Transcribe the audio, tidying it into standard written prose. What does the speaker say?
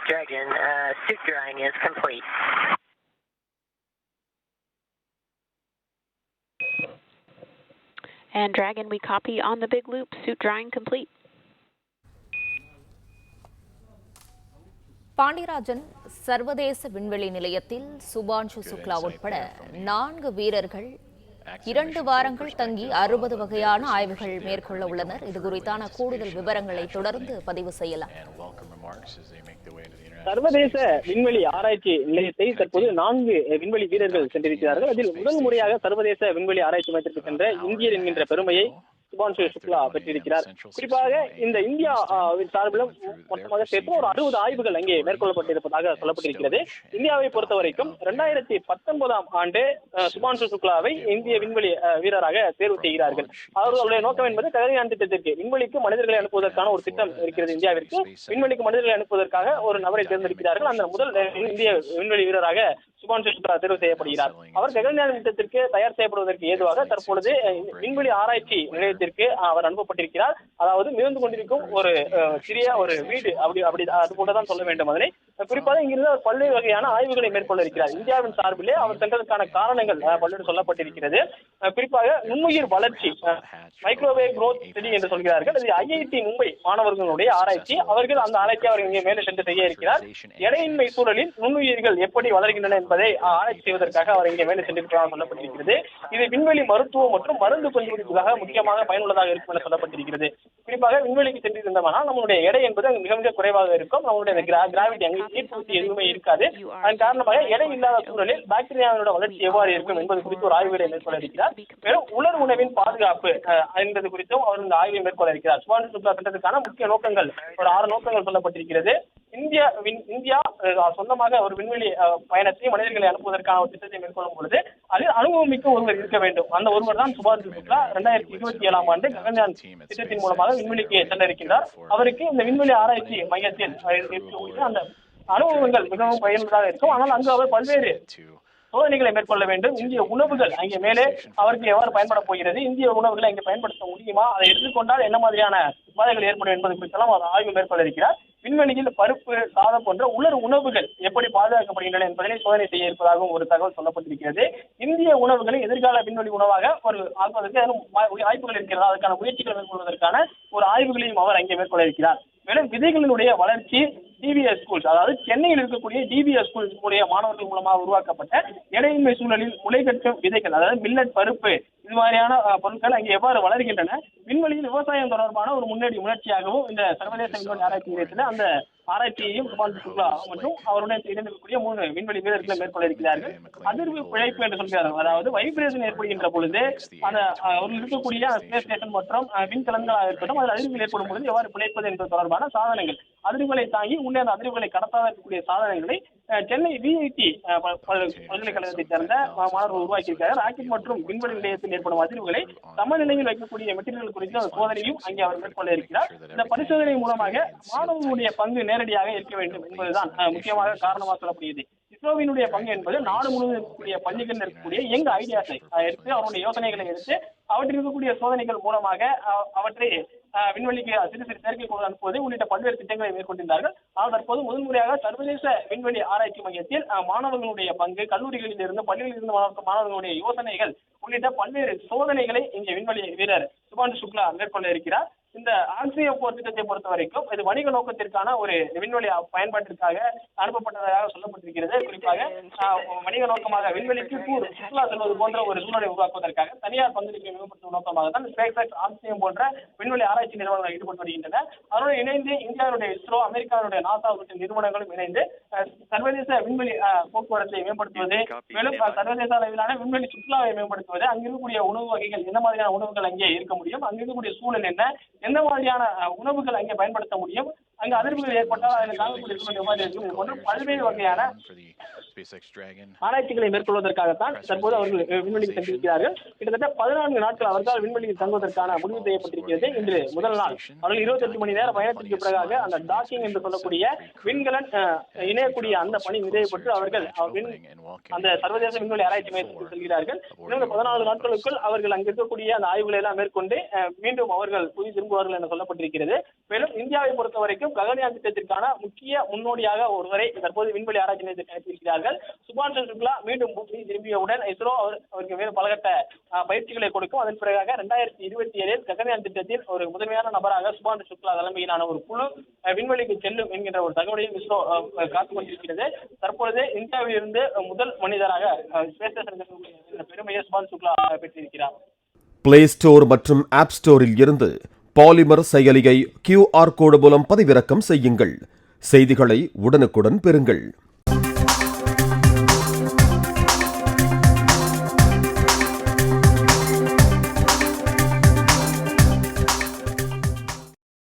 Dragon, suit drying is complete. And Dragon, we copy on the big loop, suit drying complete. Pandiarajan சர்வதேச விண்வெளி நிலையத்தில் சுபான்ஷு சுக்லா உட்பட 4 வீரர்கள் 2 வாரங்கள் தங்கி 60 வகையான ஆய்வுகள் மேற்கொள்ள உள்ளனர். இது குறித்தான கூடுதல் விவரங்களை தொடர்ந்து பதிவு செய்யலாம். சர்வதேச விண்வெளி ஆராய்ச்சி நிலையத்தை தற்போது 4 விண்வெளி வீரர்கள் சென்றிருக்கிறார்கள். அதில் முதல் முறையாக சர்வதேச விண்வெளி ஆராய்ச்சி மையத்திற்கு சென்ற இந்தியர் என்கின்ற பெருமையை சுபான்ஷு சுக்லா பெற்றிருக்கிறார். குறிப்பாக இந்த இந்தியா சார்பிலும் மொத்தமாக சேர்த்து ஒரு 60 ஆய்வுகள் அங்கே மேற்கொள்ளப்பட்டிருப்பதாக சொல்லப்பட்டிருக்கிறது. இந்தியாவை பொறுத்த வரைக்கும் 2019ஆம் ஆண்டு சுபான்ஷு சுக்லாவை இந்திய விண்வெளி வீரராக தேர்வு செய்கிறார்கள். அவர்களுடைய நோக்கம் என்பது ககன்யான் திட்டத்திற்கு விண்வெளிக்கு மனிதர்களை அனுப்புவதற்கான ஒரு திட்டம் இருக்கிறது. இந்தியாவிற்கு விண்வெளிக்கு மனிதர்களை அனுப்புவதற்காக ஒரு நபரை தேர்ந்தெடுக்கிறார்கள். அந்த முதல் இந்திய விண்வெளி வீரராக சுபான்ஷு சுக்லா தேர்வு செய்யப்படுகிறார். அவர் ககன்யான் திட்டத்திற்கு தயார் செய்யப்படுவதற்கு ஏதுவாக தற்பொழுது விண்வெளி ஆராய்ச்சி நிலையத்திற்கு அவர் அனுப்பப்பட்டிருக்கிறார். அதாவது மிதந்து கொண்டிருக்கும் ஒரு சிறிய ஒரு வீடு அப்படி அது போலதான் சொல்ல வேண்டும். அதனை குறிப்பாக இங்கிருந்து அவர் பல்வேறு வகையான ஆய்வுகளை மேற்கொள்ள இருக்கிறார். இந்தியாவின் சார்பிலே அவர் சென்றதற்கான காரணங்கள் பல்வேறு சொல்லப்பட்டிருக்கிறது. குறிப்பாக நுண்ணுயிர் வளர்ச்சி, மைக்ரோவேவ் குரோத் ஸ்டடி என்று சொல்கிறார்கள். அது ஐஐடி மும்பை மாணவர்களுடைய ஆராய்ச்சி. அவர்கள் அந்த ஆராய்ச்சி அவர் இங்கே மேலே சென்று செய்ய இருக்கிறார். எடையின்மை சூழலில் நுண்ணுயிர்கள் எப்படி வளர்கின்றன என்பதை ஆராய்ச்சி செய்வதற்காக அவர் இங்கே மேலே சென்றிருப்பதாக சொல்லப்பட்டிருக்கிறது. இது விண்வெளி மருத்துவம் மற்றும் மருந்து கண்டுபிடிப்புக்காக முக்கியமாக பயனுள்ளதாக இருக்கும் என சொல்லப்பட்டிருக்கிறது. குறிப்பாக விண்வெளிக்கு சென்றிருந்தோம்னால் நம்மளுடைய எடை என்பது மிக மிக குறைவாக இருக்கும். நம்மளுடைய கிராவிட்டி அங்கே ஈர்ப்பு எதுவுமே இருக்காது. அதன் காரணமாக எடை இல்லாத சூழலில் பாக்டீரியாவினோட வளர்ச்சி எவ்வாறு இருக்கும் என்பது குறித்து ஒரு ஆய்வுகளை மேற்கொள்ள இருக்கிறார். மேலும் உலர் உணவின் பாதுகாப்பு என்பது குறித்தும் அவர் இந்த ஆய்வை மேற்கொள்ள இருக்கிறார். சுபான்ஷு சுக்லா திட்டத்திற்கான முக்கிய நோக்கங்கள் ஒரு 6 நோக்கங்கள் சொல்லப்பட்டிருக்கிறது. இந்தியா சொந்தமாக ஒரு விண்வெளி பயணத்தை மனிதர்களை அனுப்புவதற்கான ஒரு திட்டத்தை மேற்கொள்ளும் பொழுது அதில் அனுபவமிக்க ஒருவர் இருக்க வேண்டும். அந்த ஒருவர் தான் சுபான்ஷு சுக்லா. 2027ஆம் ஆண்டு ககன்யான் திட்டத்தின் மூலமாக விண்வெளிக்கு சென்றிருக்கிறார். அவருக்கு இந்த விண்வெளி ஆராய்ச்சி மையத்தில் அந்த அனுபவங்கள் மிகவும் பயனுள்ளதாக இருக்கும். ஆனால் அங்கு அவர் பல்வேறு சோதனைகளை மேற்கொள்ள வேண்டும். இந்திய உணவுகள் அங்கே மேலே அவருக்கு எவ்வாறு பயன்பட போகிறது, இந்திய உணவுகளை அங்கே பயன்படுத்த முடியுமா, அதை எடுத்துக்கொண்டால் என்ன மாதிரியான உபாதைகள் ஏற்படும் என்பது குறித்தெல்லாம் அவர் ஆய்வு மேற்கொள்ள இருக்கிறார். விண்வெளியில் பருப்பு, சாதம் போன்ற உலர் உணவுகள் எப்படி பாதுகாக்கப்படுகின்றன என்பதனை சோதனை செய்ய இருப்பதாகவும் ஒரு தகவல் சொல்லப்பட்டிருக்கிறது. இந்திய உணவுகளை எதிர்கால விண்வெளி உணவாக ஒரு ஆக்குவதற்கு வாய்ப்புகள் இருக்கிறதா, அதற்கான முயற்சிகள் மேற்கொள்வதற்கான ஒரு ஆய்வுகளையும் அவர் அங்கே மேற்கொள்ள இருக்கிறார். மேலும் விதைகளினுடைய வளர்ச்சி டிபிஎஸ் ஸ்கூல்ஸ், அதாவது சென்னையில் இருக்கக்கூடிய டிபிஎஸ் ஸ்கூல்ஸ் மாணவர்கள் மூலமாக உருவாக்கப்பட்ட எடையின்மை சூழலில் முளைகட்டும் விதைகள், அதாவது மில்லட், பருப்பு, இது மாதிரியான பொருட்கள் அங்கே எவ்வாறு வளர்கின்றன, விண்வெளியில் விவசாயம் தொடர்பான ஒரு முயற்சியாகவும் இந்த சர்வதேச விண்வெளி ஆராய்ச்சி நிலையத்தில் அந்த ஆராய்ச்சியையும் சுபான்ஷு சுக்லா மற்றும் அவருடன் இணைந்திருக்கக்கூடிய 3 விண்வெளி வீரர்களை மேற்கொள்ள இருக்கிறார்கள். அதிர்வு பிழைப்பு என்று சொல்கிறார்கள். அதாவது வைப்ரேஷன் ஏற்படுகின்ற பொழுது அந்த அவர்கள் இருக்கக்கூடிய ஸ்பேஸ் ஸ்டேஷன் மற்றும் விண்கலன்களாக இருக்கட்டும், அதில் அதிர்வுகள் ஏற்படும் பொழுது எவ்வாறு பிழைப்பது என்பது தொடர்பான சாதனங்கள், அதிர்வுகளை தாங்கி உள்ளே அந்த அதிர்வுகளை கடத்தாத இருக்கக்கூடிய சாதனங்களை சென்னை விஐடி பல்கலைக்கழகத்தை சேர்ந்த மாணவர்கள் உருவாக்கியிருக்கிறார். ராக்கெட் மற்றும் விண்வெளி நிலையத்தில் ஏற்படும் அதிர்வுகளை சமநிலையில் வைக்கக்கூடிய மெட்டீரியல் குறித்த சோதனையும் அங்கே அவர் மேற்கொள்ள இருக்கிறார். இந்த பரிசோதனை மூலமாக மாணவர்களுடைய பங்கு நேரடியாக இருக்க வேண்டும் என்பதுதான் முக்கியமாக காரணமாக சொல்லப்படுகிறது. இஸ்ரோவினுடைய பங்கு என்பது நாடு முழுவதும் இருக்கக்கூடிய பள்ளிகள் இருக்கக்கூடிய யங் ஐடியாஸை எடுத்து அவருடைய யோசனைகளை எடுத்து அவற்றில் இருக்கக்கூடிய சோதனைகள் மூலமாக அவற்றை விண்வெளிக்கு சிறு சிறு செயற்கைக்கோள் அனுப்புவது உள்ளிட்ட பல்வேறு திட்டங்களை மேற்கொண்டிருந்தார்கள். ஆனால் தற்போது முதன்முறையாக சர்வதேச விண்வெளி ஆராய்ச்சி மையத்தில் மாணவர்களுடைய பங்கு, கல்லூரிகளில் இருந்து பள்ளிகளில் இருந்து மாணவர்களுடைய யோசனைகள் உள்ளிட்ட பல்வேறு சோதனைகளை இங்கே விண்வெளி வீரர் சுபான்ஷு சுக்லா மேற்கொள்ள இருக்கிறார். இந்த ஆக்சிஜன் போர் திட்டத்தை பொறுத்த வரைக்கும் இது வணிக நோக்கத்திற்கான ஒரு விண்வெளி பயன்பாட்டிற்காக அனுப்பப்பட்டதாக சொல்லப்பட்டிருக்கிறது. குறிப்பாக வணிக நோக்கமாக விண்வெளிக்கு சுற்றுலா செல்வது போன்ற ஒரு சூழலை உருவாக்குவதற்காக தனியார் பங்களிப்பை மேம்படுத்தும் நோக்கமாக தான் ஸ்பேஸ் எக்ஸ், ஆக்சிஜன் போன்ற விண்வெளி ஆராய்ச்சி நிறுவனங்கள் ஈடுபட்டு வருகின்றன. அதனுடன் இணைந்து இந்தியாவுடைய இஸ்ரோ, அமெரிக்காவுடைய நாசா உள்ளிட்ட நிறுவனங்களும் இணைந்து சர்வதேச விண்வெளி போக்குவரத்தை மேம்படுத்துவது, மேலும் சர்வதேச அளவிலான விண்வெளி சுற்றுலாவை மேம்படுத்துவது, அங்கு இருக்கக்கூடிய உணவு வகைகள், எந்த மாதிரியான உணவுகள் அங்கே இருக்க முடியும், அங்கு இருக்கக்கூடிய சூழல் என்ன, எந்த மாதிரியான உணவுகள் அங்கே பயன்படுத்த முடியும், அங்கு அதிர்வுகள் ஏற்பட்டால் அதில் தாங்கக்கூடிய சூழல் எவ்வாறு இருக்கும், இது போன்ற பல்வேறு வகையான ஆராய்ச்சிகளை மேற்கொள்வதற்காகத்தான் தற்போது அவர்கள் விண்வெளிக்கு சென்றிருக்கிறார்கள். கிட்டத்தட்ட 14 நாட்கள் அவர்கள் விண்வெளியில் தங்குவதற்கான முடிவு செய்யப்பட்டிருக்கிறது. இன்று முதல் நாள் அவர்கள் 28 மணி நேர பயணத்திற்கு பிறகாக அந்த டாக்கிங் என்று சொல்லக்கூடிய விண்கலன் இணையக்கூடிய அந்த பணி நிறைவேற்று அவர்கள் அந்த சர்வதேச விண்வெளி ஆராய்ச்சி மையத்திற்கு செல்கிறார்கள். இன்னும் 14 நாட்களுக்குள் அவர்கள் அங்கு இருக்கக்கூடிய அந்த ஆய்வுகளை எல்லாம் மேற்கொண்டு மீண்டும் அவர்கள் புதிய திரும்புவார்கள் என சொல்லப்பட்டிருக்கிறது. மேலும் இந்தியாவை பொறுத்த வரைக்கும் இருக்கும் ககன்யான் திட்டத்திற்கான முக்கிய முன்னோடியாக ஒருவரை தற்போது விண்வெளி ஆராய்ச்சி நிலையத்தில் அனுப்பியிருக்கிறார்கள். சுபான்சு சுக்லா மீண்டும் பூமி திரும்பியவுடன் இஸ்ரோ அவருக்கு வேறு பலகட்ட பயிற்சிகளை கொடுக்கும். அதன் பிறகாக 2027 ககன்யான் திட்டத்தில் ஒரு முதன்மையான நபராக சுபான்சு சுக்லா தலைமையிலான ஒரு குழு விண்வெளிக்கு செல்லும் என்கின்ற ஒரு தகவலையும் இஸ்ரோ காத்துக் கொண்டிருக்கிறது. தற்பொழுது இந்தியாவில் இருந்து முதல் மனிதராக ஸ்பேஸ் ஸ்டேஷன் பெருமையை சுபான்சு சுக்லா பெற்றிருக்கிறார். பிளே ஸ்டோர் மற்றும் ஆப் ஸ்டோரில் இருந்து பாலிமர் செயலியை QR கோடு மூலம் பதிவிறக்கம் செய்யுங்கள். செய்திகளை உடனுக்குடன் பெறுங்கள்.